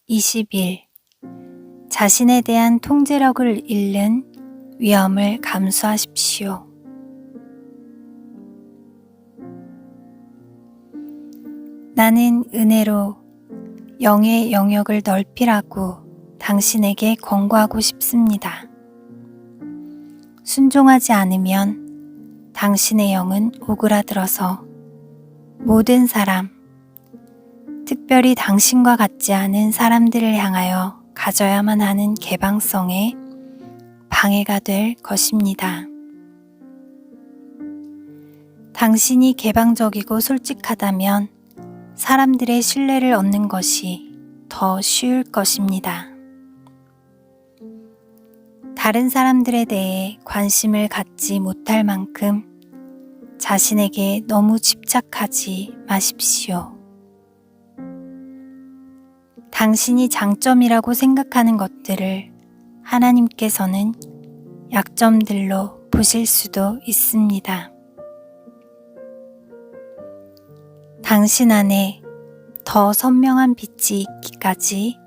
20일 자신에 대한 통제력을 잃는 위험을 감수하십시오. 나는 은혜로 영의 영역을 넓히라고 당신에게 권고하고 싶습니다. 순종하지 않으면 당신의 영은 오그라들어서 모든 사람, 특별히 당신과 같지 않은 사람들을 향하여 가져야만 하는 개방성에 방해가 될 것입니다. 당신이 개방적이고 솔직하다면 사람들의 신뢰를 얻는 것이 더 쉬울 것입니다. 다른 사람들에 대해 관심을 갖지 못할 만큼 자신에게 너무 집착하지 마십시오. 당신이 장점이라고 생각하는 것들을 하나님께서는 약점들로 보실 수도 있습니다. 당신 안에 더 선명한 빛이 있기까지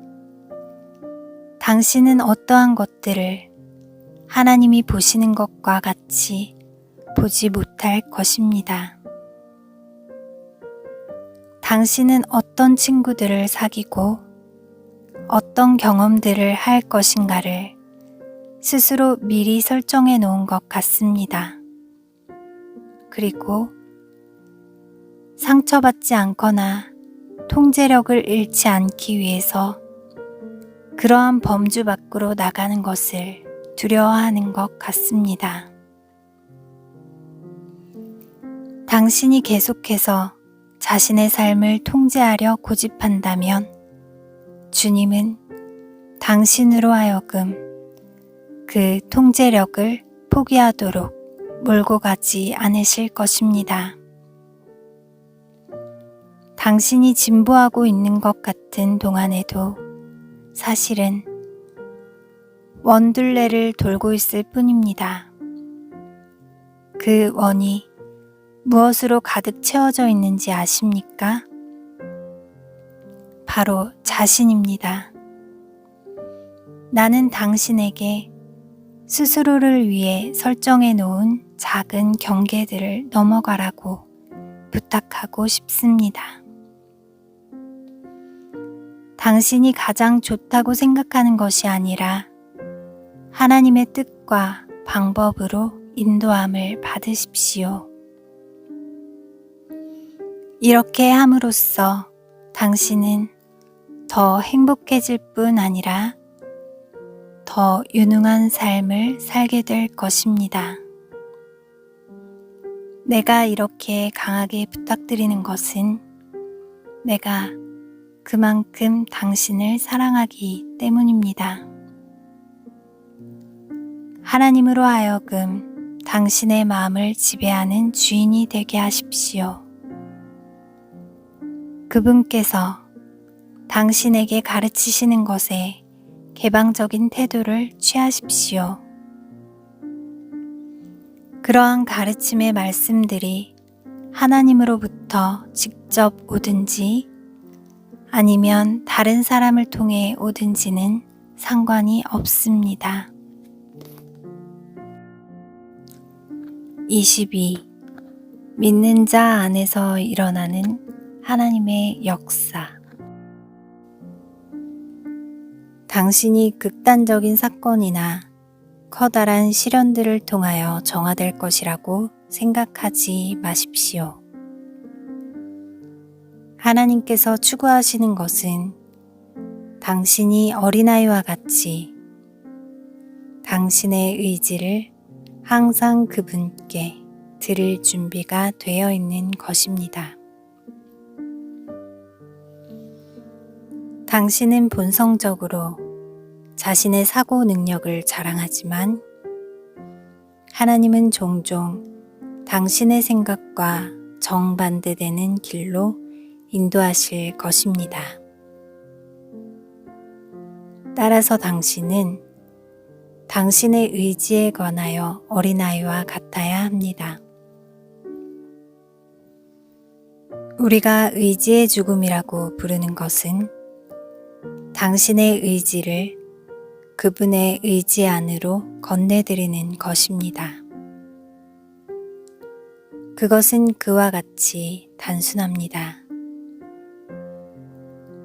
당신은 어떠한 것들을 하나님이 보시는 것과 같이 보지 못할 것입니다. 당신은 어떤 친구들을 사귀고 어떤 경험들을 할 것인가를 스스로 미리 설정해 놓은 것 같습니다. 그리고 상처받지 않거나 통제력을 잃지 않기 위해서 그러한 범주 밖으로 나가는 것을 두려워하는 것 같습니다. 당신이 계속해서 자신의 삶을 통제하려 고집한다면 주님은 당신으로 하여금 그 통제력을 포기하도록 몰고 가지 않으실 것입니다. 당신이 진보하고 있는 것 같은 동안에도 사실은 원둘레를 돌고 있을 뿐입니다. 그 원이 무엇으로 가득 채워져 있는지 아십니까? 바로 자신입니다. 나는 당신에게 스스로를 위해 설정해 놓은 작은 경계들을 넘어가라고 부탁하고 싶습니다. 당신이 가장 좋다고 생각하는 것이 아니라 하나님의 뜻과 방법으로 인도함을 받으십시오. 이렇게 함으로써 당신은 더 행복해질 뿐 아니라 더 유능한 삶을 살게 될 것입니다. 내가 이렇게 강하게 부탁드리는 것은 내가 그만큼 당신을 사랑하기 때문입니다. 하나님으로 하여금 당신의 마음을 지배하는 주인이 되게 하십시오. 그분께서 당신에게 가르치시는 것에 개방적인 태도를 취하십시오. 그러한 가르침의 말씀들이 하나님으로부터 직접 오든지 아니면 다른 사람을 통해 오든지는 상관이 없습니다. 22. 믿는 자 안에서 일어나는 하나님의 역사. 당신이 극단적인 사건이나 커다란 시련들을 통하여 정화될 것이라고 생각하지 마십시오. 하나님께서 추구하시는 것은 당신이 어린아이와 같이 당신의 의지를 항상 그분께 드릴 준비가 되어 있는 것입니다. 당신은 본성적으로 자신의 사고 능력을 자랑하지만 하나님은 종종 당신의 생각과 정반대되는 길로 인도하실 것입니다. 따라서 당신은 당신의 의지에 관하여 어린아이와 같아야 합니다. 우리가 의지의 죽음이라고 부르는 것은 당신의 의지를 그분의 의지 안으로 건네드리는 것입니다. 그것은 그와 같이 단순합니다.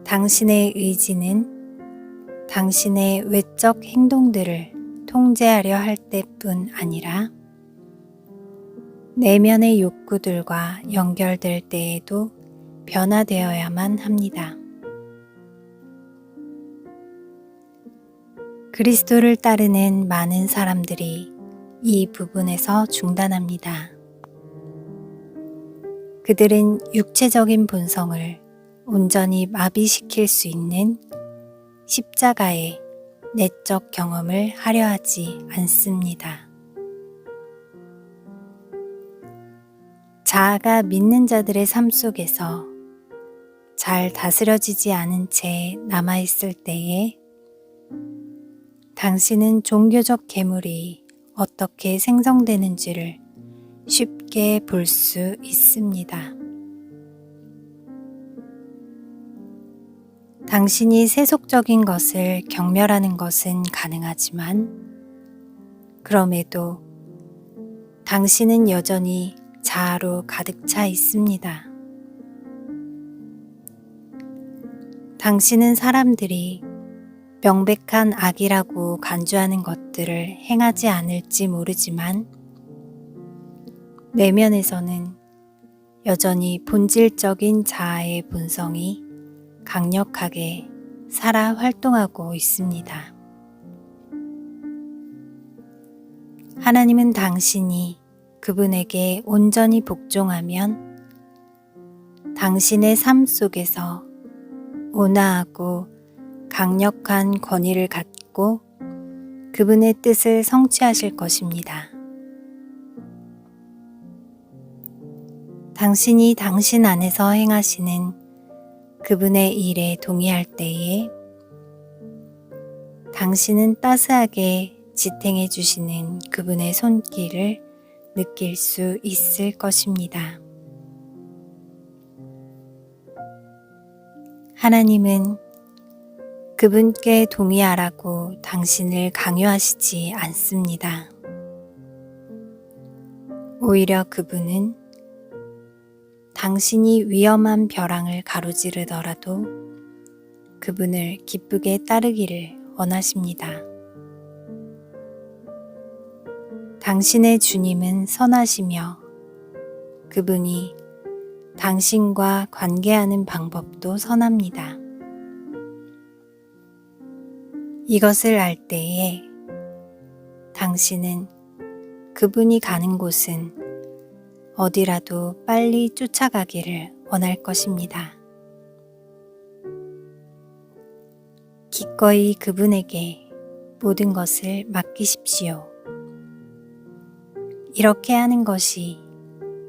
당신의 의지는 당신의 외적 행동들을 통제하려 할 때뿐 아니라 내면의 욕구들과 연결될 때에도 변화되어야만 합니다. 그리스도를 따르는 많은 사람들이 이 부분에서 중단합니다. 그들은 육체적인 본성을 온전히 마비시킬 수 있는 십자가의 내적 경험을 하려 하지 않습니다. 자아가 믿는 자들의 삶 속에서 잘 다스려지지 않은 채 남아있을 때에 당신은 종교적 계물이 어떻게 생성되는지를 쉽게 볼 수 있습니다. 당신이 세속적인 것을 경멸하는 것은 가능하지만 그럼에도 당신은 여전히 자아로 가득 차 있습니다. 당신은 사람들이 명백한 악이라고 간주하는 것들을 행하지 않을지 모르지만 내면에서는 여전히 본질적인 자아의 본성이 강력하게 살아 활동하고 있습니다. 하나님은 당신이 그분에게 온전히 복종하면 당신의 삶 속에서 온화하고 강력한 권위를 갖고 그분의 뜻을 성취하실 것입니다. 당신이 당신 안에서 행하시는 그분의 일에 동의할 때에 당신은 따스하게 지탱해 주시는 그분의 손길을 느낄 수 있을 것입니다. 하나님은 그분께 동의하라고 당신을 강요하시지 않습니다. 오히려 그분은 당신이 위험한 벼랑을 가로지르더라도 그분을 기쁘게 따르기를 원하십니다. 당신의 주님은 선하시며 그분이 당신과 관계하는 방법도 선합니다. 이것을 알 때에 당신은 그분이 가는 곳은 어디라도 빨리 쫓아가기를 원할 것입니다. 기꺼이 그분에게 모든 것을 맡기십시오. 이렇게 하는 것이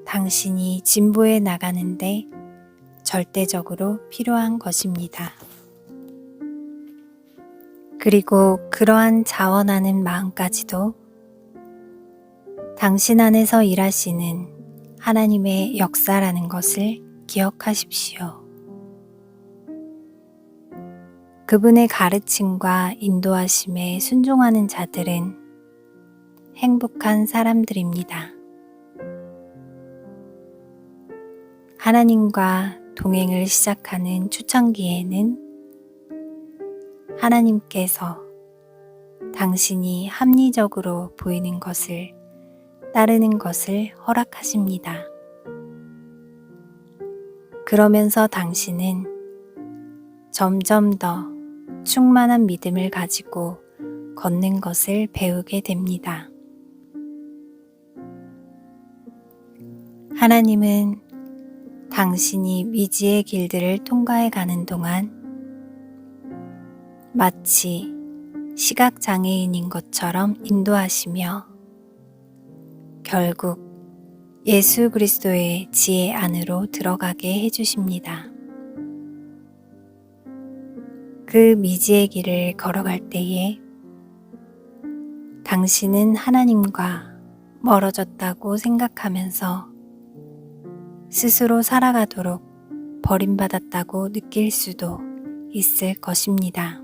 당신이 진보해 나가는데 절대적으로 필요한 것입니다. 그리고 그러한 자원하는 마음까지도 당신 안에서 일하시는 하나님의 역사라는 것을 기억하십시오. 그분의 가르침과 인도하심에 순종하는 자들은 행복한 사람들입니다. 하나님과 동행을 시작하는 초창기에는 하나님께서 당신이 합리적으로 보이는 것을 따르는 것을 허락하십니다. 그러면서 당신은 점점 더 충만한 믿음을 가지고 걷는 것을 배우게 됩니다. 하나님은 당신이 미지의 길들을 통과해 가는 동안 마치 시각장애인인 것처럼 인도하시며 결국 예수 그리스도의 지혜 안으로 들어가게 해주십니다. 그 미지의 길을 걸어갈 때에 당신은 하나님과 멀어졌다고 생각하면서 스스로 살아가도록 버림받았다고 느낄 수도 있을 것입니다.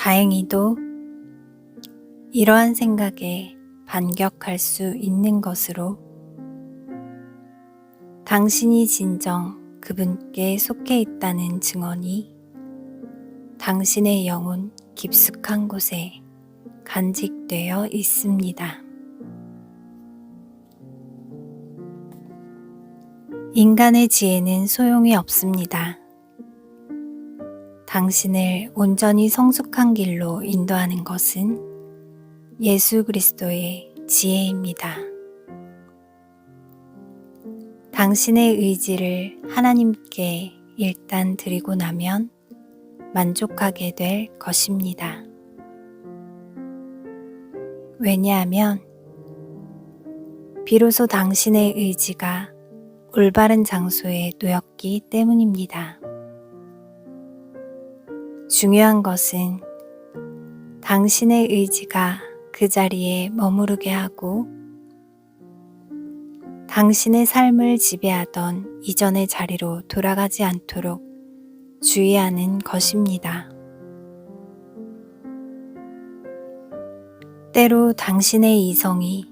다행히도 이러한 생각에 반격할 수 있는 것으로 당신이 진정 그분께 속해 있다는 증언이 당신의 영혼 깊숙한 곳에 간직되어 있습니다. 인간의 지혜는 소용이 없습니다. 당신을 온전히 성숙한 길로 인도하는 것은 예수 그리스도의 지혜입니다. 당신의 의지를 하나님께 일단 드리고 나면 만족하게 될 것입니다. 왜냐하면 비로소 당신의 의지가 올바른 장소에 놓였기 때문입니다. 중요한 것은 당신의 의지가 그 자리에 머무르게 하고 당신의 삶을 지배하던 이전의 자리로 돌아가지 않도록 주의하는 것입니다. 때로 당신의 이성이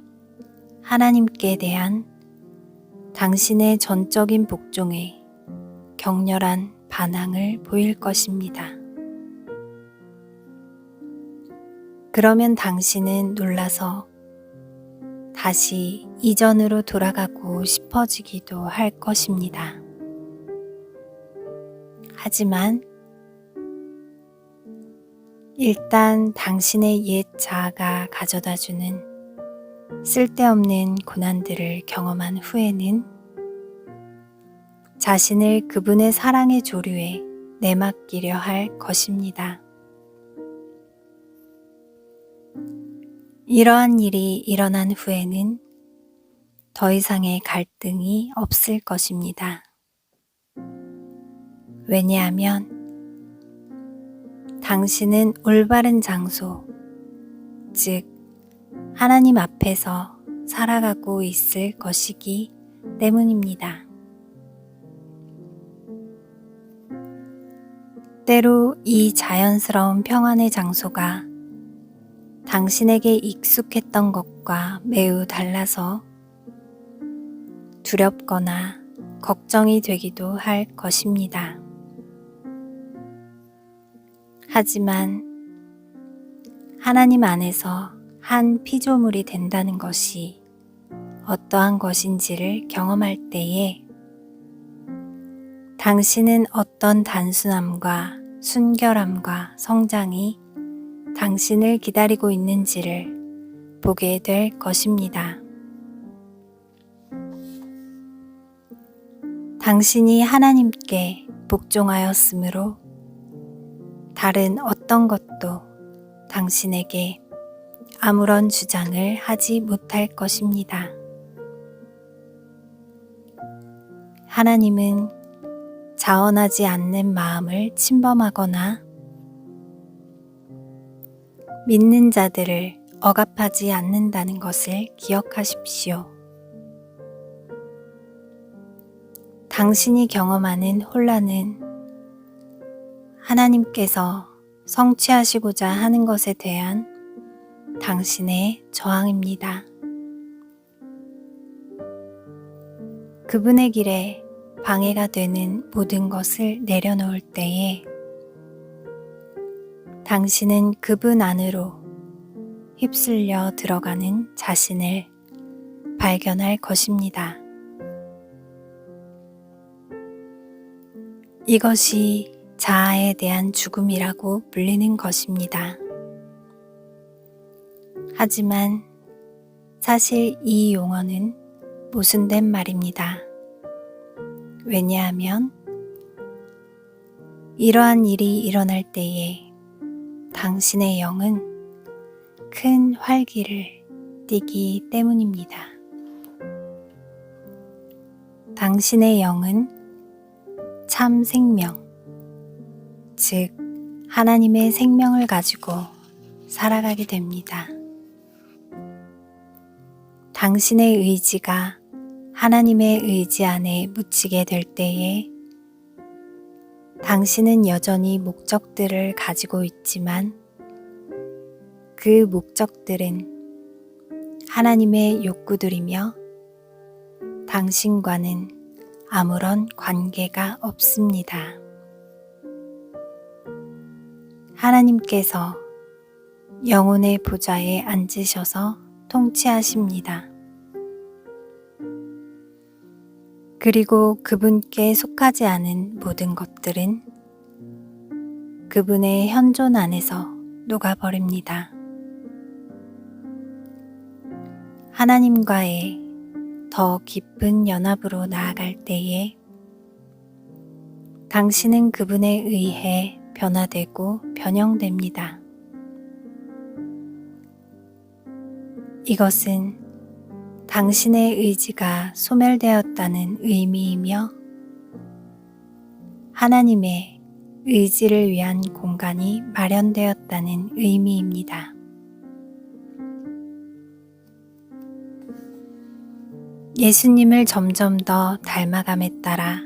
하나님께 대한 당신의 전적인 복종에 격렬한 반항을 보일 것입니다. 그러면 당신은 놀라서 다시 이전으로 돌아가고 싶어지기도 할 것입니다. 하지만 일단 당신의 옛 자아가 가져다주는 쓸데없는 고난들을 경험한 후에는 자신을 그분의 사랑의 조류에 내맡기려 할 것입니다. 이러한 일이 일어난 후에는 더 이상의 갈등이 없을 것입니다. 왜냐하면 당신은 올바른 장소, 즉 하나님 앞에서 살아가고 있을 것이기 때문입니다. 때로 이 자연스러운 평안의 장소가 당신에게 익숙했던 것과 매우 달라서 두렵거나 걱정이 되기도 할 것입니다. 하지만 하나님 안에서 한 피조물이 된다는 것이 어떠한 것인지를 경험할 때에 당신은 어떤 단순함과 순결함과 성장이 당신을 기다리고 있는지를 보게 될 것입니다. 당신이 하나님께 복종하였으므로 다른 어떤 것도 당신에게 아무런 주장을 하지 못할 것입니다. 하나님은 자원하지 않는 마음을 침범하거나 믿는 자들을 억압하지 않는다는 것을 기억하십시오. 당신이 경험하는 혼란은 하나님께서 성취하시고자 하는 것에 대한 당신의 저항입니다. 그분의 길에 방해가 되는 모든 것을 내려놓을 때에 당신은 그분 안으로 휩쓸려 들어가는 자신을 발견할 것입니다. 이것이 자아에 대한 죽음이라고 불리는 것입니다. 하지만 사실 이 용어는 모순된 말입니다. 왜냐하면 이러한 일이 일어날 때에 당신의 영은 큰 활기를 띠기 때문입니다. 당신의 영은 참 생명, 즉 하나님의 생명을 가지고 살아가게 됩니다. 당신의 의지가 하나님의 의지 안에 묻히게 될 때에 당신은 여전히 목적들을 가지고 있지만 그 목적들은 하나님의 욕구들이며 당신과는 아무런 관계가 없습니다. 하나님께서 영혼의 보좌에 앉으셔서 통치하십니다. 그리고 그분께 속하지 않은 모든 것들은 그분의 현존 안에서 녹아버립니다. 하나님과의 더 깊은 연합으로 나아갈 때에 당신은 그분에 의해 변화되고 변형됩니다. 이것은 당신의 의지가 소멸되었다는 의미이며 하나님의 의지를 위한 공간이 마련되었다는 의미입니다. 예수님을 점점 더 닮아감에 따라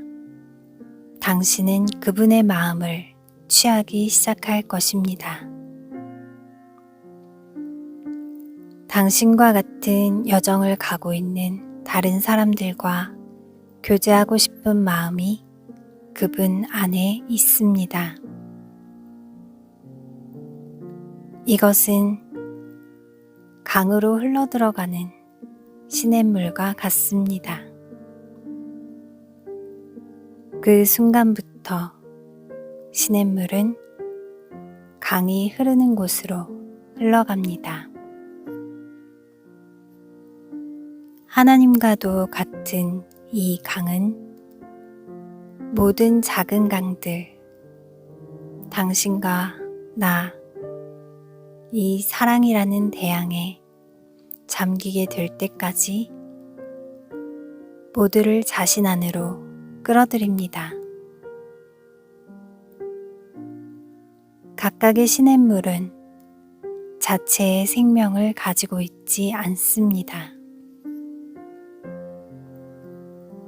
당신은 그분의 마음을 취하기 시작할 것입니다. 당신과 같은 여정을 가고 있는 다른 사람들과 교제하고 싶은 마음이 그분 안에 있습니다. 이것은 강으로 흘러들어가는 시냇물과 같습니다. 그 순간부터 시냇물은 강이 흐르는 곳으로 흘러갑니다. 하나님과도 같은 이 강은 모든 작은 강들, 당신과 나, 이 사랑이라는 대양에 잠기게 될 때까지 모두를 자신 안으로 끌어들입니다. 각각의 시냇물은 자체의 생명을 가지고 있지 않습니다.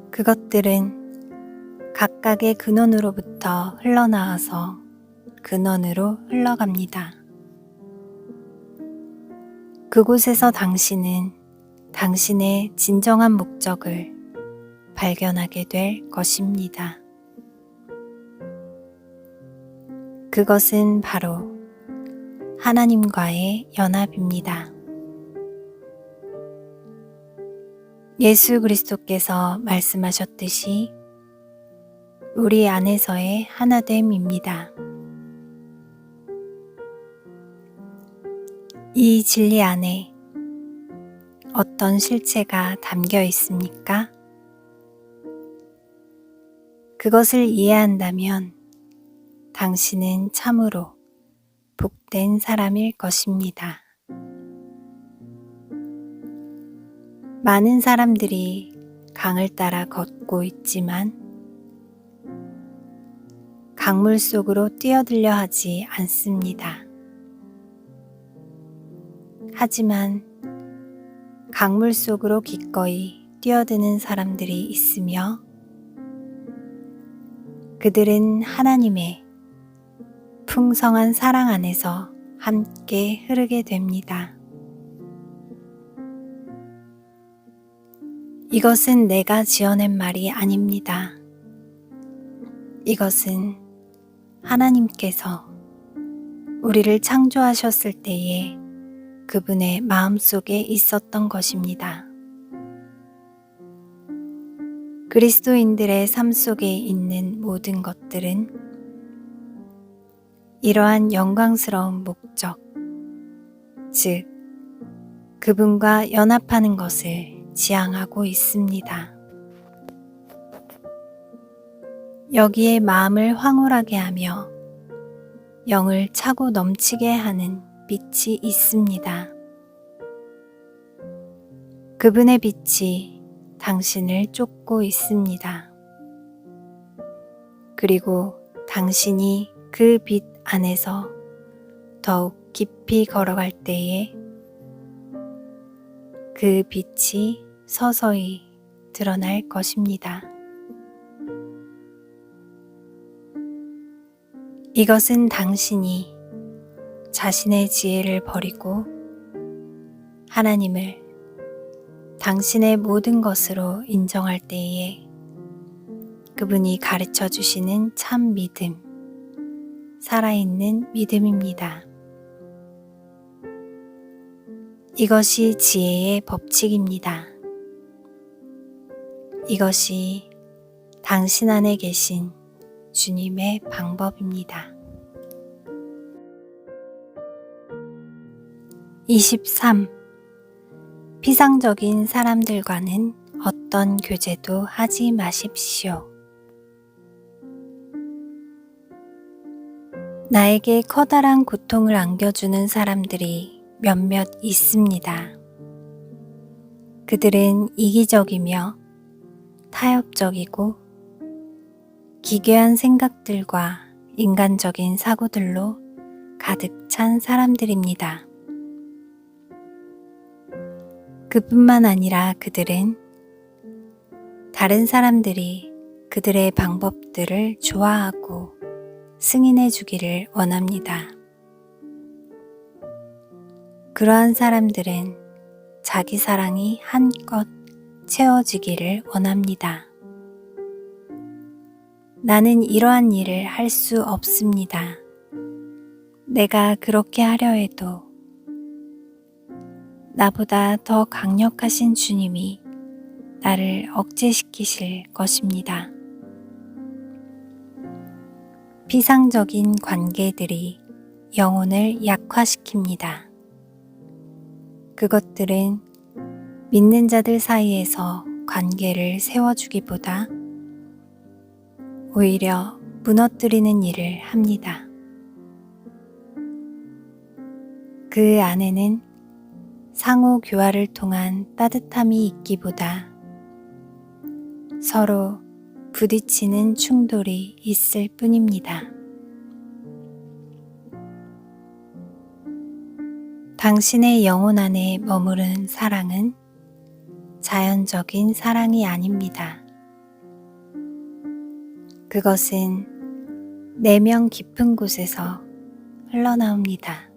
그것들은 각각의 근원으로부터 흘러나와서 근원으로 흘러갑니다. 그곳에서 당신은 당신의 진정한 목적을 발견하게 될 것입니다. 그것은 바로 하나님과의 연합입니다. 예수 그리스도께서 말씀하셨듯이 우리 안에서의 하나됨입니다. 이 진리 안에 어떤 실체가 담겨 있습니까? 그것을 이해한다면 당신은 참으로 복된 사람일 것입니다. 많은 사람들이 강을 따라 걷고 있지만 강물 속으로 뛰어들려 하지 않습니다. 하지만 강물 속으로 기꺼이 뛰어드는 사람들이 있으며 그들은 하나님의 풍성한 사랑 안에서 함께 흐르게 됩니다. 이것은 내가 지어낸 말이 아닙니다. 이것은 하나님께서 우리를 창조하셨을 때에 그분의 마음속에 있었던 것입니다. 그리스도인들의 삶 속에 있는 모든 것들은 이러한 영광스러운 목적, 즉 그분과 연합하는 것을 지향하고 있습니다. 여기에 마음을 황홀하게 하며 영을 차고 넘치게 하는 빛이 있습니다. 그분의 빛이 당신을 쫓고 있습니다. 그리고 당신이 그 빛 안에서 더욱 깊이 걸어갈 때에 그 빛이 서서히 드러날 것입니다. 이것은 당신이 자신의 지혜를 버리고 하나님을 당신의 모든 것으로 인정할 때에 그분이 가르쳐 주시는 참 믿음, 살아있는 믿음입니다. 이것이 지혜의 법칙입니다. 이것이 당신 안에 계신 주님의 방법입니다. 23. 피상적인 사람들과는 어떤 교제도 하지 마십시오. 나에게 커다란 고통을 안겨주는 사람들이 몇몇 있습니다. 그들은 이기적이며 타협적이고 기괴한 생각들과 인간적인 사고들로 가득 찬 사람들입니다. 그뿐만 아니라 그들은 다른 사람들이 그들의 방법들을 좋아하고 승인해 주기를 원합니다. 그러한 사람들은 자기 사랑이 한껏 채워지기를 원합니다. 나는 이러한 일을 할 수 없습니다. 내가 그렇게 하려 해도 나보다 더 강력하신 주님이 나를 억제시키실 것입니다. 피상적인 관계들이 영혼을 약화시킵니다. 그것들은 믿는 자들 사이에서 관계를 세워주기보다 오히려 무너뜨리는 일을 합니다. 그 안에는 상호 교화를 통한 따뜻함이 있기보다 서로 부딪히는 충돌이 있을 뿐입니다. 당신의 영혼 안에 머무르는 사랑은 자연적인 사랑이 아닙니다. 그것은 내면 깊은 곳에서 흘러나옵니다.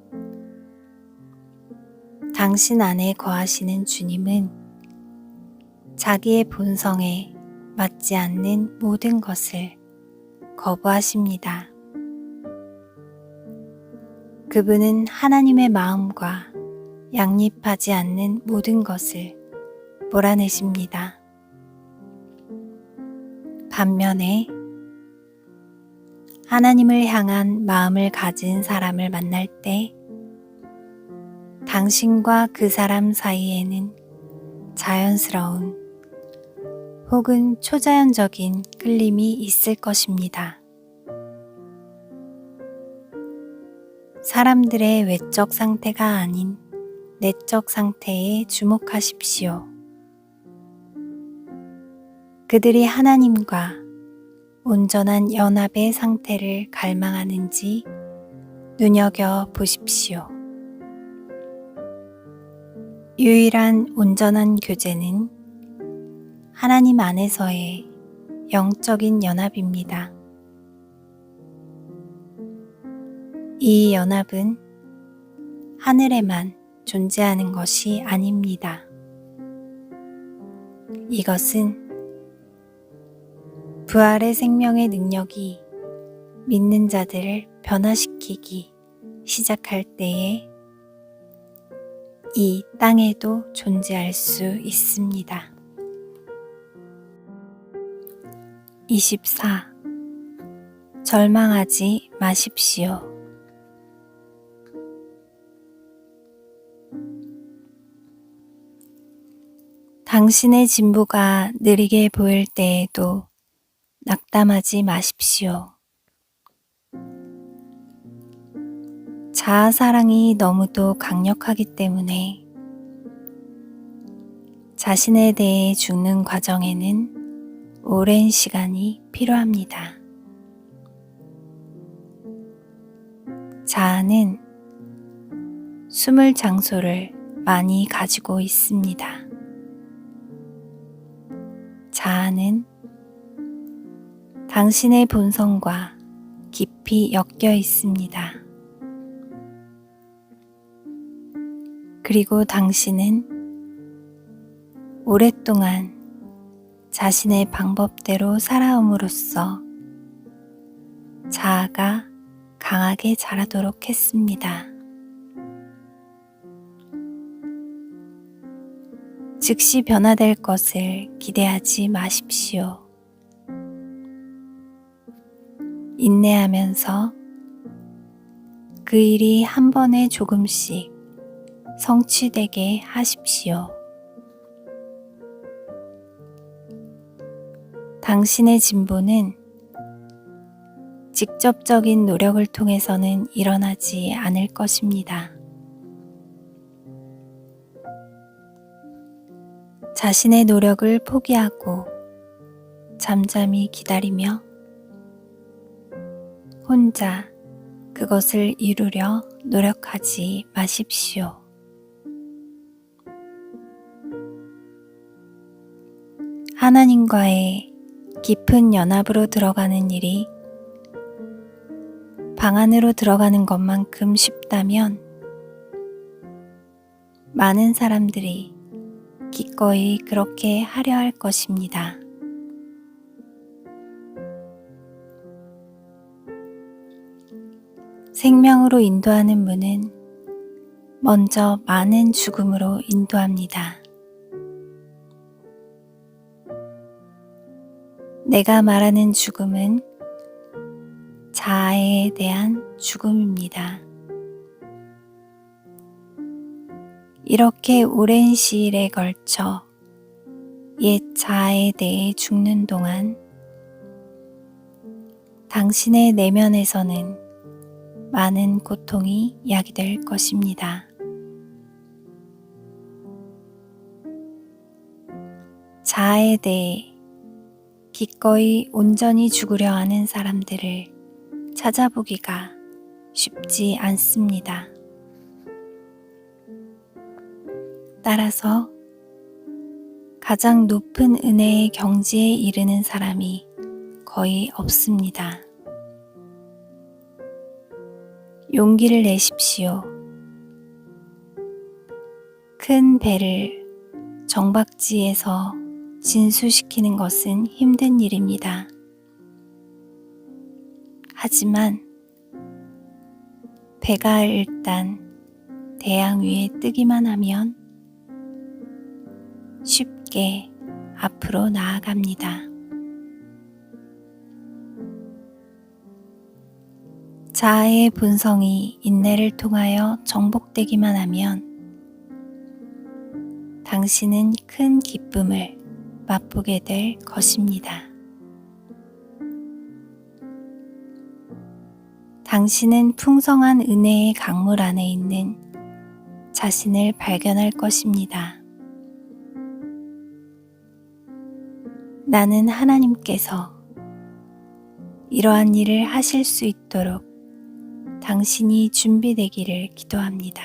당신 안에 거하시는 주님은 자기의 본성에 맞지 않는 모든 것을 거부하십니다. 그분은 하나님의 마음과 양립하지 않는 모든 것을 몰아내십니다. 반면에 하나님을 향한 마음을 가진 사람을 만날 때 당신과 그 사람 사이에는 자연스러운 혹은 초자연적인 끌림이 있을 것입니다. 사람들의 외적 상태가 아닌 내적 상태에 주목하십시오. 그들이 하나님과 온전한 연합의 상태를 갈망하는지 눈여겨 보십시오. 유일한 온전한 교제는 하나님 안에서의 영적인 연합입니다. 이 연합은 하늘에만 존재하는 것이 아닙니다. 이것은 부활의 생명의 능력이 믿는 자들을 변화시키기 시작할 때에 이 땅에도 존재할 수 있습니다. 24. 절망하지 마십시오. 당신의 진보가 느리게 보일 때에도 낙담하지 마십시오. 자아 사랑이 너무도 강력하기 때문에 자신에 대해 죽는 과정에는 오랜 시간이 필요합니다. 자아는 숨을 장소를 많이 가지고 있습니다. 자아는 당신의 본성과 깊이 엮여 있습니다. 그리고 당신은 오랫동안 자신의 방법대로 살아옴으로써 자아가 강하게 자라도록 했습니다. 즉시 변화될 것을 기대하지 마십시오. 인내하면서 그 일이 한 번에 조금씩 성취되게 하십시오. 당신의 진보는 직접적인 노력을 통해서는 일어나지 않을 것입니다. 자신의 노력을 포기하고 잠잠히 기다리며 혼자 그것을 이루려 노력하지 마십시오. 하나님과의 깊은 연합으로 들어가는 일이 방 안으로 들어가는 것만큼 쉽다면 많은 사람들이 기꺼이 그렇게 하려 할 것입니다. 생명으로 인도하는 문은 먼저 많은 죽음으로 인도합니다. 내가 말하는 죽음은 자아에 대한 죽음입니다. 이렇게 오랜 시일에 걸쳐 옛 자아에 대해 죽는 동안 당신의 내면에서는 많은 고통이 야기될 것입니다. 자아에 대해 기꺼이 온전히 죽으려 하는 사람들을 찾아보기가 쉽지 않습니다. 따라서 가장 높은 은혜의 경지에 이르는 사람이 거의 없습니다. 용기를 내십시오. 큰 배를 정박지에서 진수시키는 것은 힘든 일입니다. 하지만 배가 일단 대양 위에 뜨기만 하면 쉽게 앞으로 나아갑니다. 자아의 본성이 인내를 통하여 정복되기만 하면 당신은 큰 기쁨을 맛보게 될 것입니다. 당신은 풍성한 은혜의 강물 안에 있는 자신을 발견할 것입니다. 나는 하나님께서 이러한 일을 하실 수 있도록 당신이 준비되기를 기도합니다.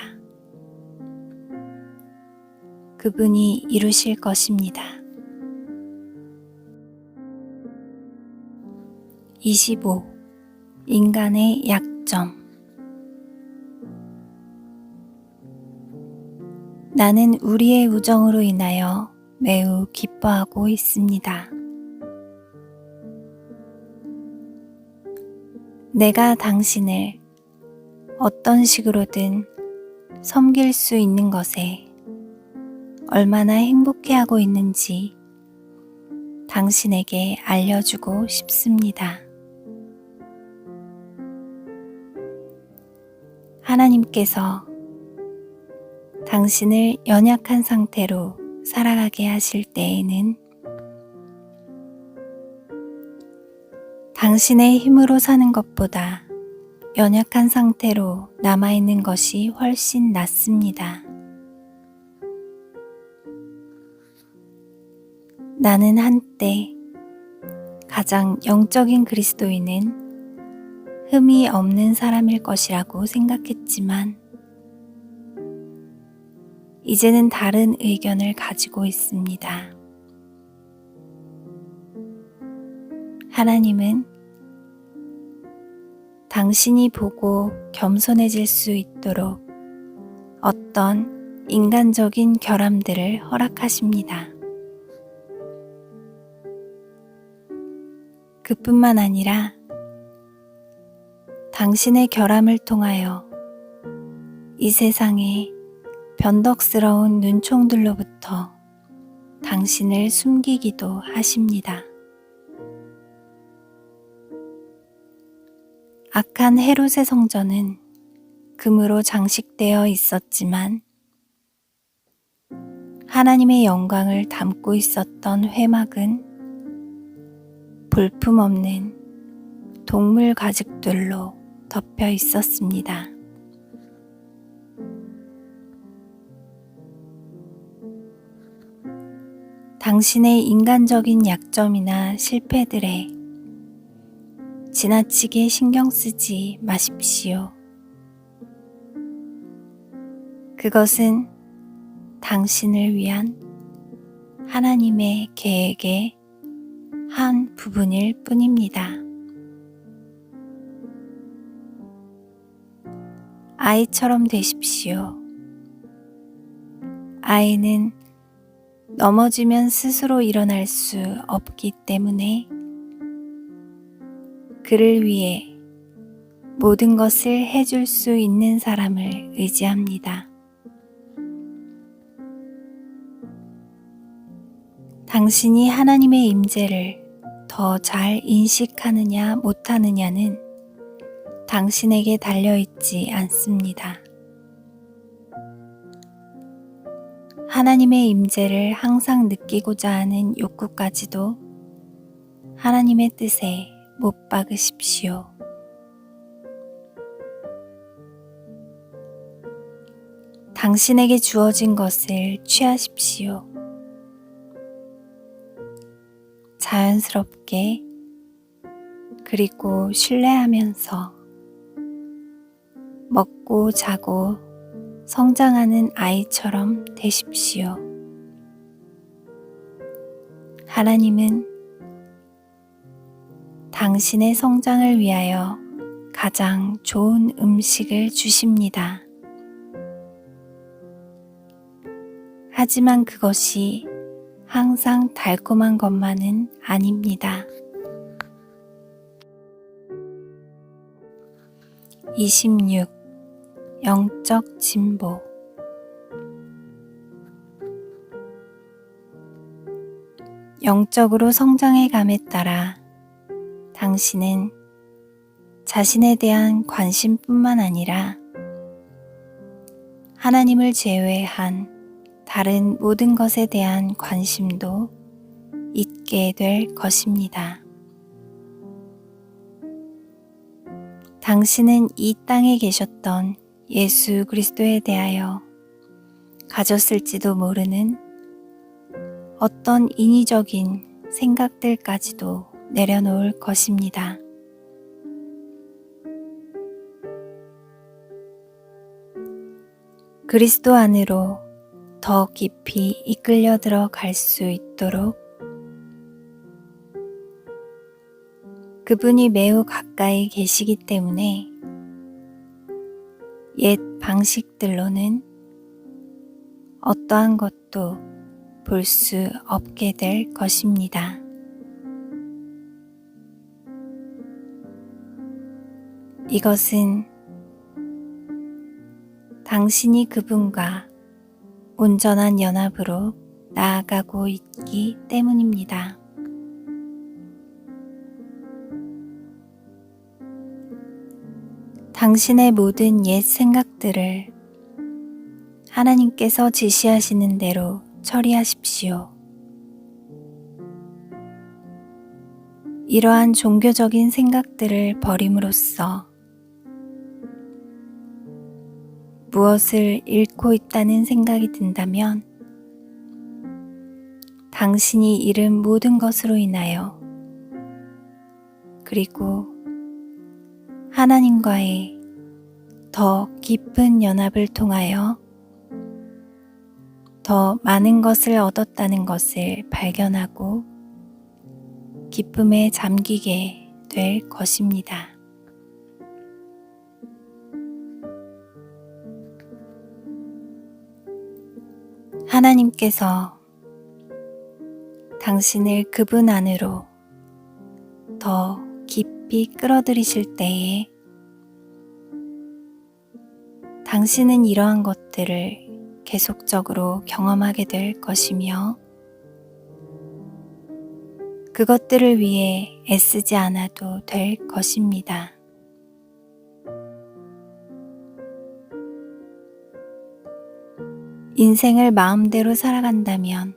그분이 이루실 것입니다. 25. 인간의 약점. 나는 우리의 우정으로 인하여 매우 기뻐하고 있습니다. 내가 당신을 어떤 식으로든 섬길 수 있는 것에 얼마나 행복해하고 있는지 당신에게 알려주고 싶습니다. 하나님께서 당신을 연약한 상태로 살아가게 하실 때에는 당신의 힘으로 사는 것보다 연약한 상태로 남아있는 것이 훨씬 낫습니다. 나는 한때 가장 영적인 그리스도인은 흠이 없는 사람일 것이라고 생각했지만 이제는 다른 의견을 가지고 있습니다. 하나님은 당신이 보고 겸손해질 수 있도록 어떤 인간적인 결함들을 허락하십니다. 그뿐만 아니라 당신의 결함을 통하여 이 세상의 변덕스러운 눈총들로부터 당신을 숨기기도 하십니다. 악한 헤롯의 성전은 금으로 장식되어 있었지만 하나님의 영광을 담고 있었던 회막은 볼품없는 동물 가죽들로 덮여 있었습니다. 당신의 인간적인 약점이나 실패들에 지나치게 신경 쓰지 마십시오. 그것은 당신을 위한 하나님의 계획의 한 부분일 뿐입니다. 아이처럼 되십시오. 아이는 넘어지면 스스로 일어날 수 없기 때문에 그를 위해 모든 것을 해줄 수 있는 사람을 의지합니다. 당신이 하나님의 임재를 더 잘 인식하느냐 못하느냐는 당신에게 달려있지 않습니다. 하나님의 임재를 항상 느끼고자 하는 욕구까지도 하나님의 뜻에 못 박으십시오. 당신에게 주어진 것을 취하십시오. 자연스럽게 그리고 신뢰하면서 먹고 자고 성장하는 아이처럼 되십시오. 하나님은 당신의 성장을 위하여 가장 좋은 음식을 주십니다. 하지만 그것이 항상 달콤한 것만은 아닙니다. 26. 영적 진보. 영적으로 성장해 감에 따라 당신은 자신에 대한 관심뿐만 아니라 하나님을 제외한 다른 모든 것에 대한 관심도 잊게 될 것입니다. 당신은 이 땅에 계셨던 예수 그리스도에 대하여 가졌을지도 모르는 어떤 인위적인 생각들까지도 내려놓을 것입니다. 그리스도 안으로 더 깊이 이끌려 들어갈 수 있도록 그분이 매우 가까이 계시기 때문에 옛 방식들로는 어떠한 것도 볼 수 없게 될 것입니다. 이것은 당신이 그분과 온전한 연합으로 나아가고 있기 때문입니다. 당신의 모든 옛 생각들을 하나님께서 지시하시는 대로 처리하십시오. 이러한 종교적인 생각들을 버림으로써 무엇을 잃고 있다는 생각이 든다면 당신이 잃은 모든 것으로 인하여 그리고 하나님과의 더 깊은 연합을 통하여 더 많은 것을 얻었다는 것을 발견하고 기쁨에 잠기게 될 것입니다. 하나님께서 당신을 그분 안으로 더 깊이 끌어들이실 때에 당신은 이러한 것들을 계속적으로 경험하게 될 것이며 그것들을 위해 애쓰지 않아도 될 것입니다. 인생을 마음대로 살아간다면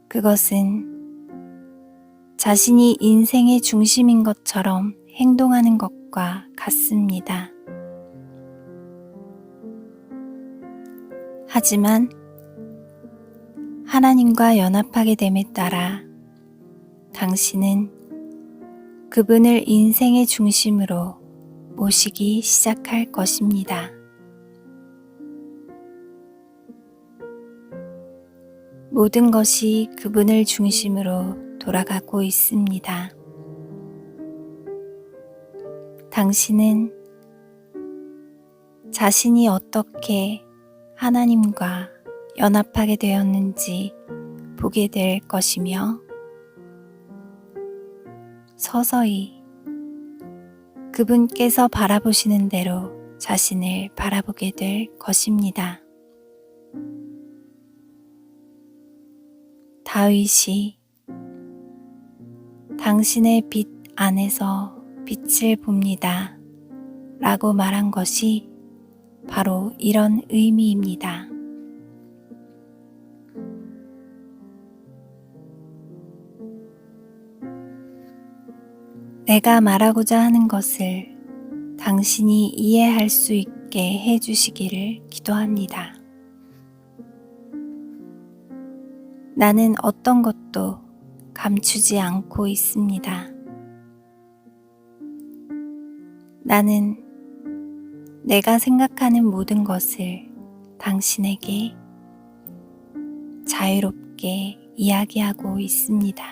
그것은 자신이 인생의 중심인 것처럼 행동하는 것과 같습니다. 하지만 하나님과 연합하게 됨에 따라 당신은 그분을 인생의 중심으로 모시기 시작할 것입니다. 모든 것이 그분을 중심으로 돌아가고 있습니다. 당신은 자신이 어떻게 하나님과 연합하게 되었는지 보게 될 것이며 서서히 그분께서 바라보시는 대로 자신을 바라보게 될 것입니다. 다윗이 당신의 빛 안에서 빛을 봅니다 라고 말한 것이 바로 이런 의미입니다. 내가 말하고자 하는 것을 당신이 이해할 수 있게 해주시기를 기도합니다. 나는 어떤 것도 감추지 않고 있습니다. 나는 내가 생각하는 모든 것을 당신에게 자유롭게 이야기하고 있습니다.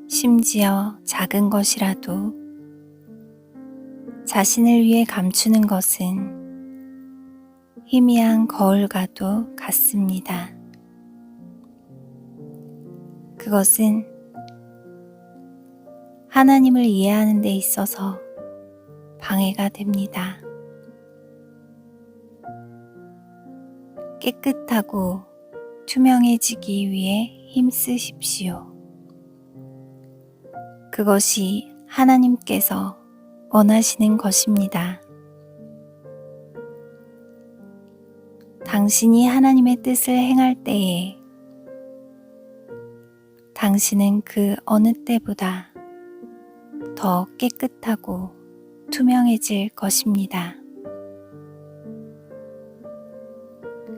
심지어 작은 것이라도 자신을 위해 감추는 것은 희미한 거울과도 같습니다. 그것은 하나님을 이해하는 데 있어서 방해가 됩니다. 깨끗하고 투명해지기 위해 힘쓰십시오. 그것이 하나님께서 원하시는 것입니다. 당신이 하나님의 뜻을 행할 때에 당신은 그 어느 때보다 더 깨끗하고 투명해질 것입니다.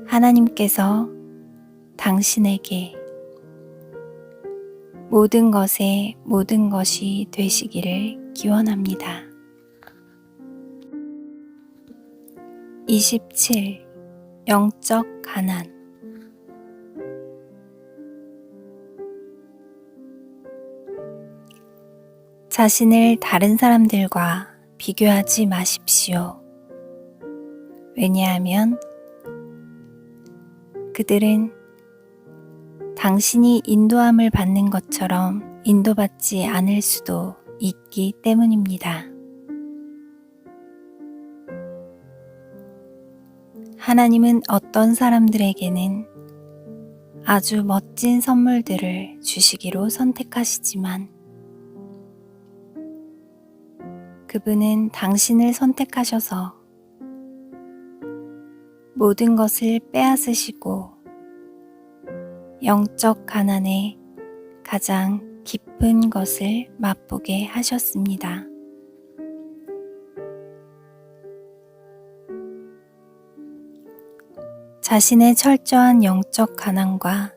하나님께서 당신에게 모든 것의 모든 것이 되시기를 기원합니다. 27. 영적 가난. 자신을 다른 사람들과 비교하지 마십시오. 왜냐하면 그들은 당신이 인도함을 받는 것처럼 인도받지 않을 수도 있기 때문입니다. 하나님은 어떤 사람들에게는 아주 멋진 선물들을 주시기로 선택하시지만 그분은 당신을 선택하셔서 모든 것을 빼앗으시고 영적 가난의 가장 깊은 것을 맛보게 하셨습니다. 자신의 철저한 영적 가난과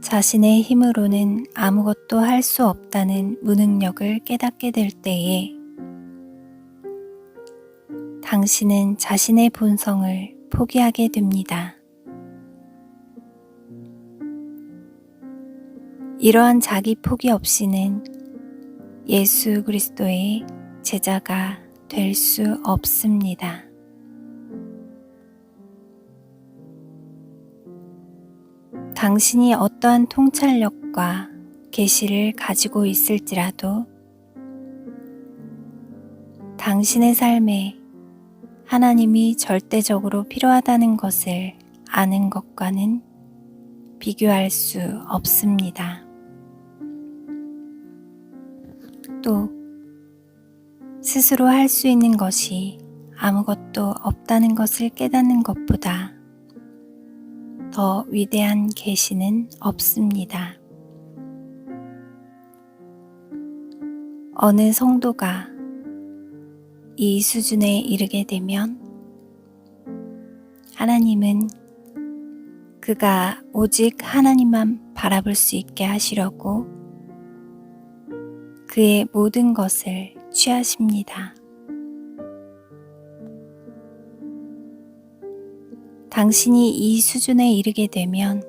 자신의 힘으로는 아무것도 할 수 없다는 무능력을 깨닫게 될 때에 당신은 자신의 본성을 포기하게 됩니다. 이러한 자기 포기 없이는 예수 그리스도의 제자가 될 수 없습니다. 당신이 어떠한 통찰력과 계시를 가지고 있을지라도 당신의 삶에 하나님이 절대적으로 필요하다는 것을 아는 것과는 비교할 수 없습니다. 또 스스로 할 수 있는 것이 아무것도 없다는 것을 깨닫는 것보다 더 위대한 계시는 없습니다. 어느 성도가 이 수준에 이르게 되면 하나님은 그가 오직 하나님만 바라볼 수 있게 하시려고 그의 모든 것을 취하십니다. 당신이 이 수준에 이르게 되면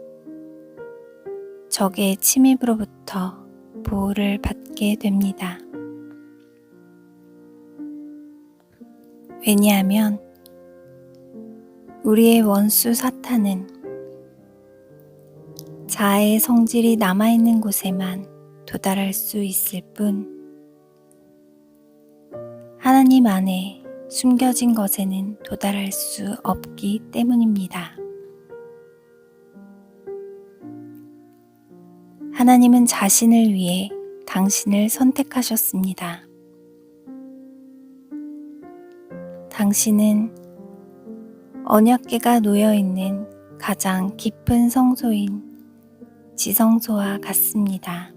적의 침입으로부터 보호를 받게 됩니다. 왜냐하면 우리의 원수 사탄은 자아의 성질이 남아있는 곳에만 도달할 수 있을 뿐 하나님 안에 숨겨진 것에는 도달할 수 없기 때문입니다. 하나님은 자신을 위해 당신을 선택하셨습니다. 당신은 언약궤가 놓여있는 가장 깊은 성소인 지성소와 같습니다.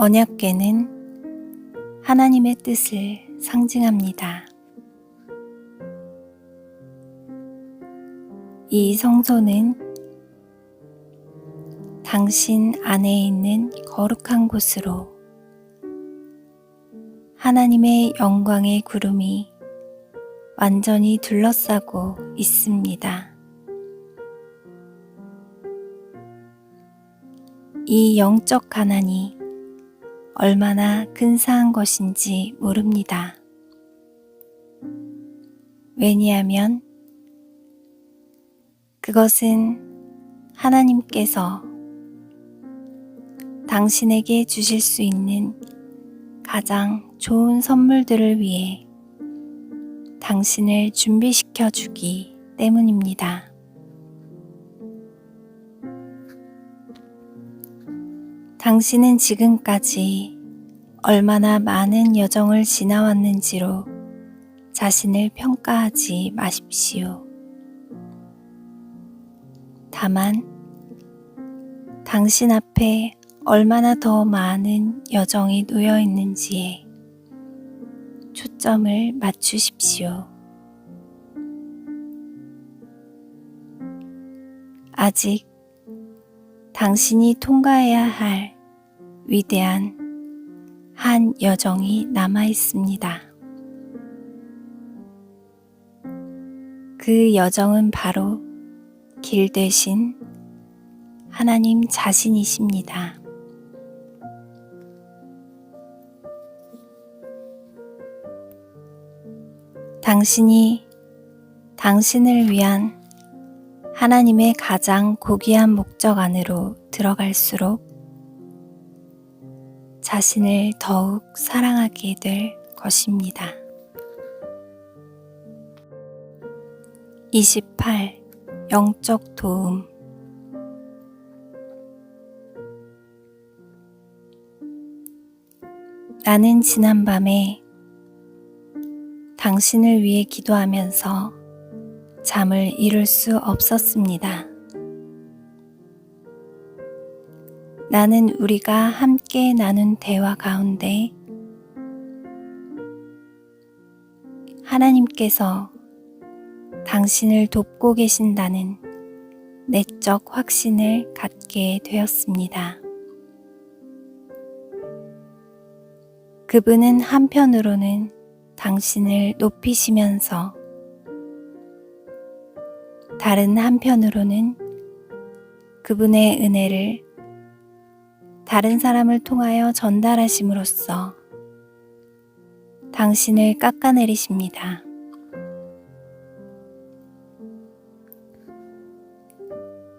언약궤는 하나님의 뜻을 상징합니다. 이 성소는 당신 안에 있는 거룩한 곳으로 하나님의 영광의 구름이 완전히 둘러싸고 있습니다. 이 영적 가난이 얼마나 근사한 것인지 모릅니다. 왜냐하면 그것은 하나님께서 당신에게 주실 수 있는 가장 좋은 선물들을 위해 당신을 준비시켜 주기 때문입니다. 당신은 지금까지 얼마나 많은 여정을 지나왔는지로 자신을 평가하지 마십시오. 다만 당신 앞에 얼마나 더 많은 여정이 놓여 있는지에 초점을 맞추십시오. 아직 당신이 통과해야 할 위대한 한 여정이 남아 있습니다. 그 여정은 바로 길 되신 하나님 자신이십니다. 당신이 당신을 위한 하나님의 가장 고귀한 목적 안으로 들어갈수록 자신을 더욱 사랑하게 될 것입니다. 28. 영적 도움. 나는 지난밤에 당신을 위해 기도하면서 잠을 이룰 수 없었습니다. 나는 우리가 함께 나눈 대화 가운데 하나님께서 당신을 돕고 계신다는 내적 확신을 갖게 되었습니다. 그분은 한편으로는 당신을 높이시면서 다른 한편으로는 그분의 은혜를 다른 사람을 통하여 전달하심으로써 당신을 깎아내리십니다.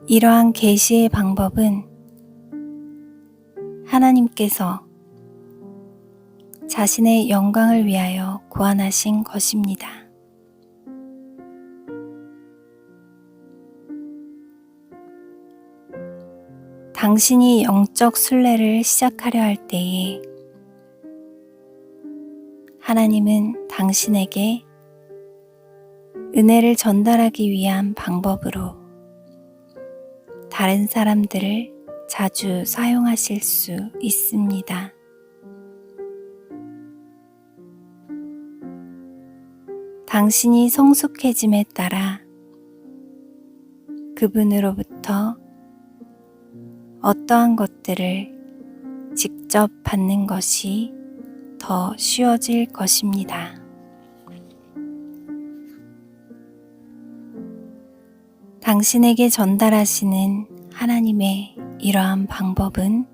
이러한 계시의 방법은 하나님께서 자신의 영광을 위하여 고안하신 것입니다. 당신이 영적 순례를 시작하려 할 때에 하나님은 당신에게 은혜를 전달하기 위한 방법으로 다른 사람들을 자주 사용하실 수 있습니다. 당신이 성숙해짐에 따라 그분으로부터 어떠한 것들을 직접 받는 것이 더 쉬워질 것입니다. 당신에게 전달하시는 하나님의 이러한 방법은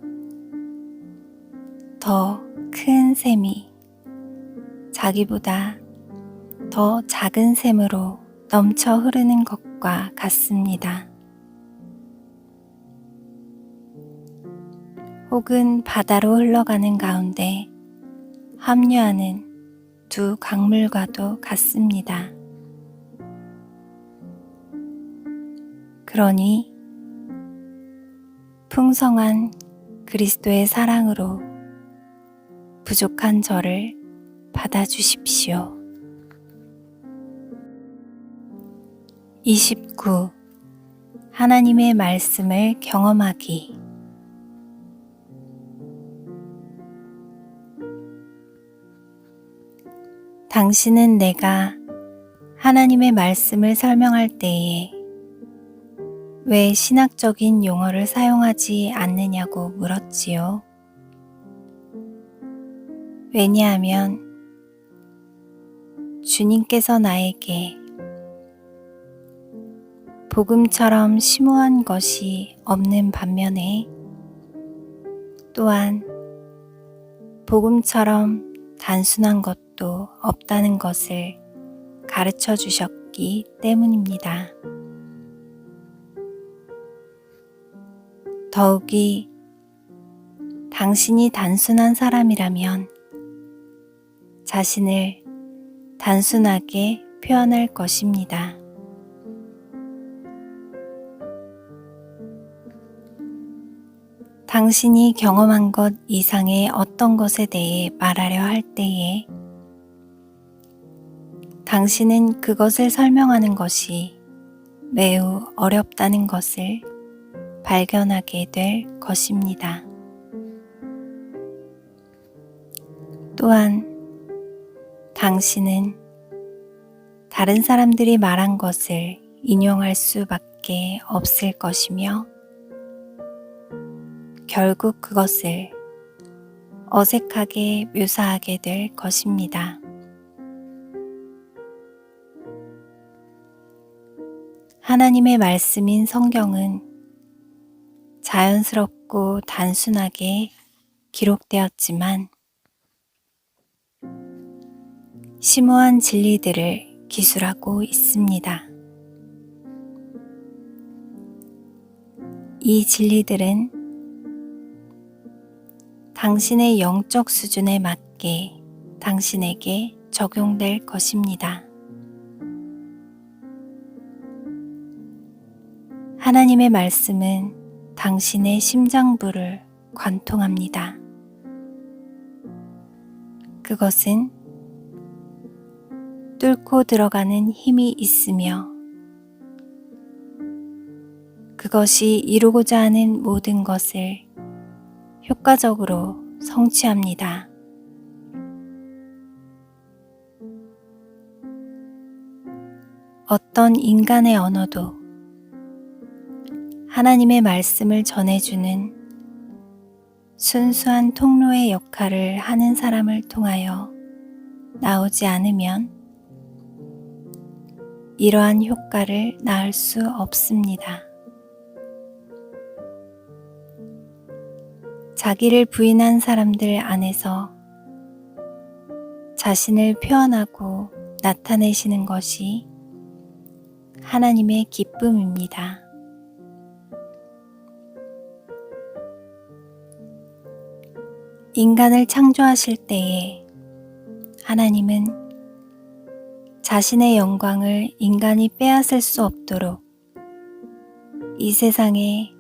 더 큰 샘이 자기보다 더 작은 샘으로 넘쳐 흐르는 것과 같습니다. 혹은 바다로 흘러가는 가운데 합류하는 두 강물과도 같습니다. 그러니 풍성한 그리스도의 사랑으로 부족한 저를 받아주십시오. 29. 하나님의 말씀을 경험하기. 당신은 내가 하나님의 말씀을 설명할 때에 왜 신학적인 용어를 사용하지 않느냐고 물었지요. 왜냐하면 주님께서 나에게 복음처럼 심오한 것이 없는 반면에 또한 복음처럼 단순한 것도 없다는 것을 가르쳐 주셨기 때문입니다. 더욱이 당신이 단순한 사람이라면 자신을 단순하게 표현할 것입니다. 당신이 경험한 것 이상의 어떤 것에 대해 말하려 할 때에 당신은 그것을 설명하는 것이 매우 어렵다는 것을 발견하게 될 것입니다. 또한 당신은 다른 사람들이 말한 것을 인용할 수밖에 없을 것이며 결국 그것을 어색하게 묘사하게 될 것입니다. 하나님의 말씀인 성경은 자연스럽고 단순하게 기록되었지만 심오한 진리들을 기술하고 있습니다. 이 진리들은 당신의 영적 수준에 맞게 당신에게 적용될 것입니다. 하나님의 말씀은 당신의 심장부를 관통합니다. 그것은 뚫고 들어가는 힘이 있으며 그것이 이루고자 하는 모든 것을 효과적으로 성취합니다. 어떤 인간의 언어도 하나님의 말씀을 전해주는 순수한 통로의 역할을 하는 사람을 통하여 나오지 않으면 이러한 효과를 낳을 수 없습니다. 자기를 부인한 사람들 안에서 자신을 표현하고 나타내시는 것이 하나님의 기쁨입니다. 인간을 창조하실 때에 하나님은 자신의 영광을 인간이 빼앗을 수 없도록 이 세상에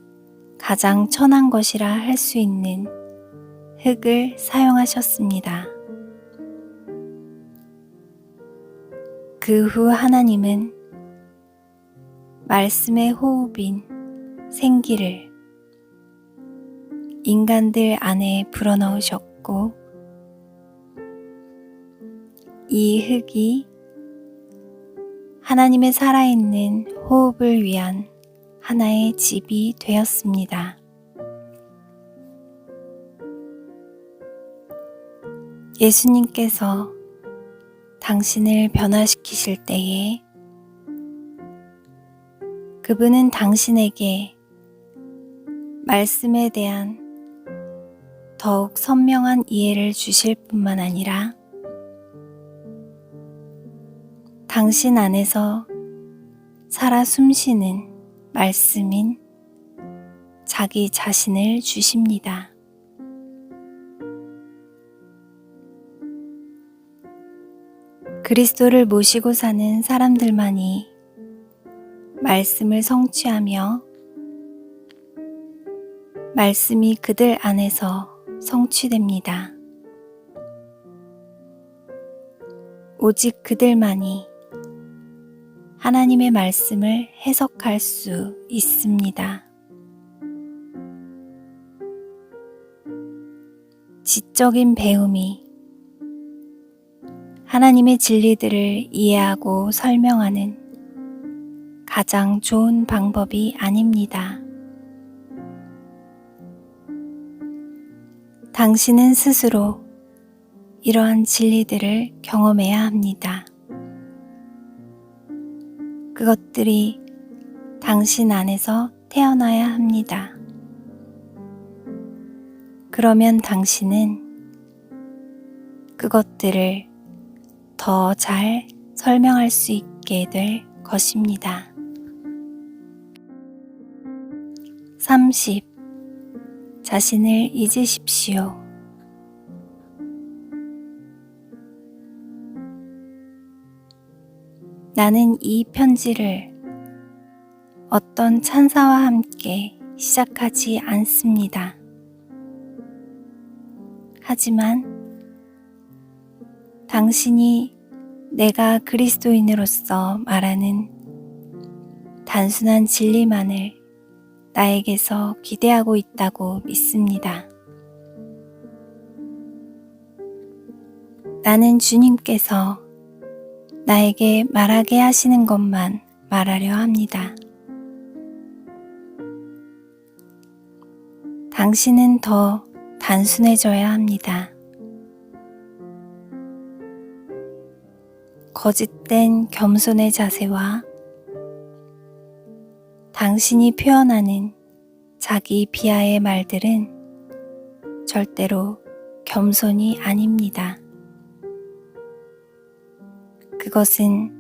가장 천한 것이라 할 수 있는 흙을 사용하셨습니다. 그 후 하나님은 말씀의 호흡인 생기를 인간들 안에 불어넣으셨고 이 흙이 하나님의 살아있는 호흡을 위한 하나의 집이 되었습니다. 예수님께서 당신을 변화시키실 때에 그분은 당신에게 말씀에 대한 더욱 선명한 이해를 주실 뿐만 아니라 당신 안에서 살아 숨쉬는 말씀인 자기 자신을 주십니다. 그리스도를 모시고 사는 사람들만이 말씀을 성취하며 말씀이 그들 안에서 성취됩니다. 오직 그들만이 하나님의 말씀을 해석할 수 있습니다. 지적인 배움이 하나님의 진리들을 이해하고 설명하는 가장 좋은 방법이 아닙니다. 당신은 스스로 이러한 진리들을 경험해야 합니다. 그것들이 당신 안에서 태어나야 합니다. 그러면 당신은 그것들을 더 잘 설명할 수 있게 될 것입니다. 30. 자신을 잊으십시오. 나는 이 편지를 어떤 찬사와 함께 시작하지 않습니다. 하지만 당신이 내가 그리스도인으로서 말하는 단순한 진리만을 나에게서 기대하고 있다고 믿습니다. 나는 주님께서 나에게 말하게 하시는 것만 말하려 합니다. 당신은 더 단순해져야 합니다. 거짓된 겸손의 자세와 당신이 표현하는 자기 비하의 말들은 절대로 겸손이 아닙니다. 그것은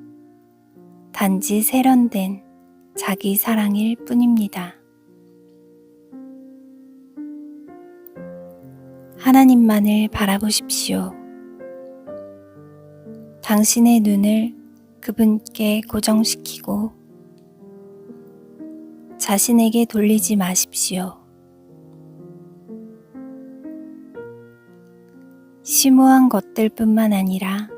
단지 세련된 자기 사랑일 뿐입니다. 하나님만을 바라보십시오. 당신의 눈을 그분께 고정시키고 자신에게 돌리지 마십시오. 심오한 것들뿐만 아니라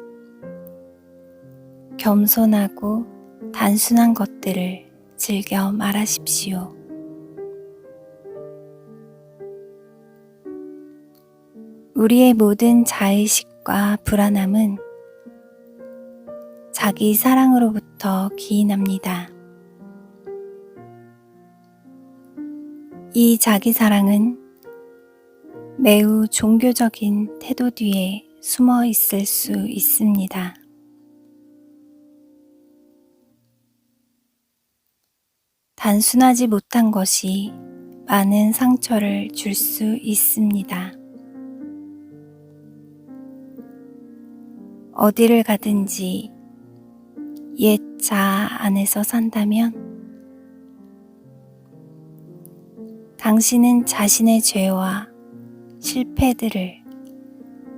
겸손하고 단순한 것들을 즐겨 말하십시오. 우리의 모든 자의식과 불안함은 자기 사랑으로부터 기인합니다. 이 자기 사랑은 매우 종교적인 태도 뒤에 숨어 있을 수 있습니다. 단순하지 못한 것이 많은 상처를 줄 수 있습니다. 어디를 가든지 옛 자아 안에서 산다면 당신은 자신의 죄와 실패들을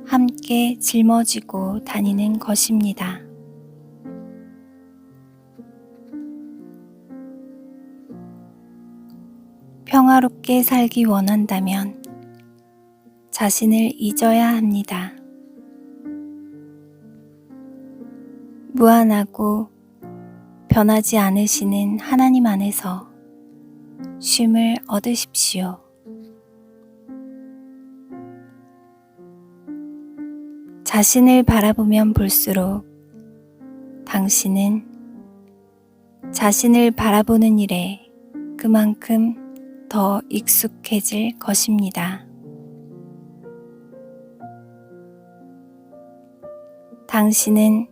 함께 짊어지고 다니는 것입니다. 평화롭게 살기 원한다면 자신을 잊어야 합니다. 무한하고 변하지 않으시는 하나님 안에서 쉼을 얻으십시오. 자신을 바라보면 볼수록 당신은 자신을 바라보는 일에 그만큼 더 익숙해질 것입니다. 당신은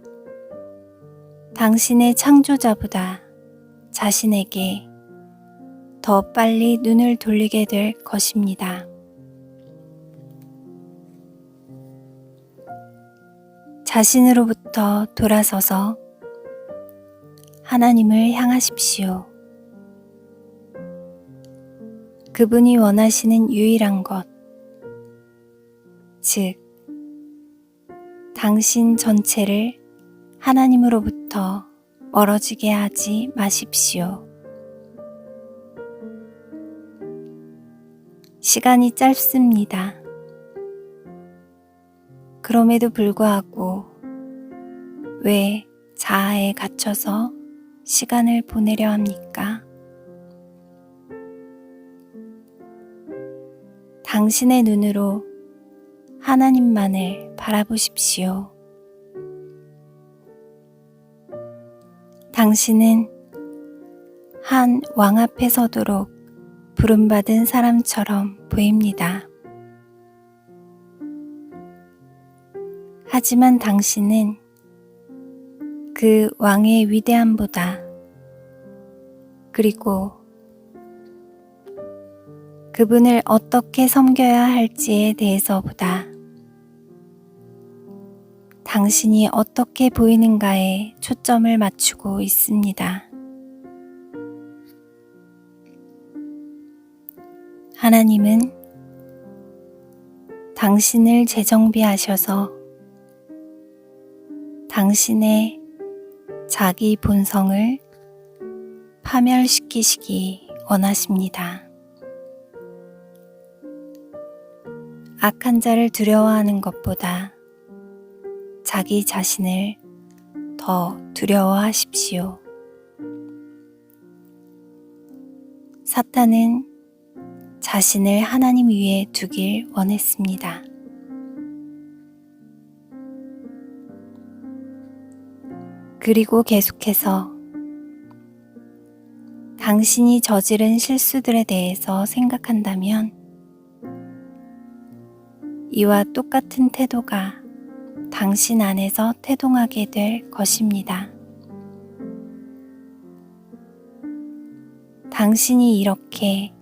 당신의 창조자보다 자신에게 더 빨리 눈을 돌리게 될 것입니다. 자신으로부터 돌아서서 하나님을 향하십시오. 그분이 원하시는 유일한 것, 즉, 당신 전체를 하나님으로부터 멀어지게 하지 마십시오. 시간이 짧습니다. 그럼에도 불구하고 왜 자아에 갇혀서 시간을 보내려 합니까? 당신의 눈으로 하나님만을 바라보십시오. 당신은 한 왕 앞에 서도록 부름받은 사람처럼 보입니다. 하지만 당신은 그 왕의 위대함보다 그리고 그분을 어떻게 섬겨야 할지에 대해서보다 당신이 어떻게 보이는가에 초점을 맞추고 있습니다. 하나님은 당신을 재정비하셔서 당신의 자기 본성을 파멸시키시기 원하십니다. 악한 자를 두려워하는 것보다 자기 자신을 더 두려워하십시오. 사탄은 자신을 하나님 위에 두길 원했습니다. 그리고 계속해서 당신이 저지른 실수들에 대해서 생각한다면 이와 똑같은 태도가 당신 안에서 태동하게 될 것입니다. 당신이 이렇게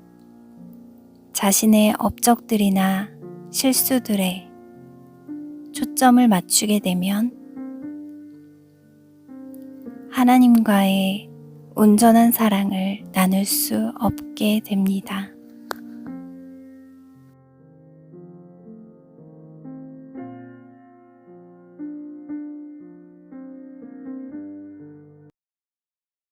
자신의 업적들이나 실수들에 초점을 맞추게 되면 하나님과의 온전한 사랑을 나눌 수 없게 됩니다.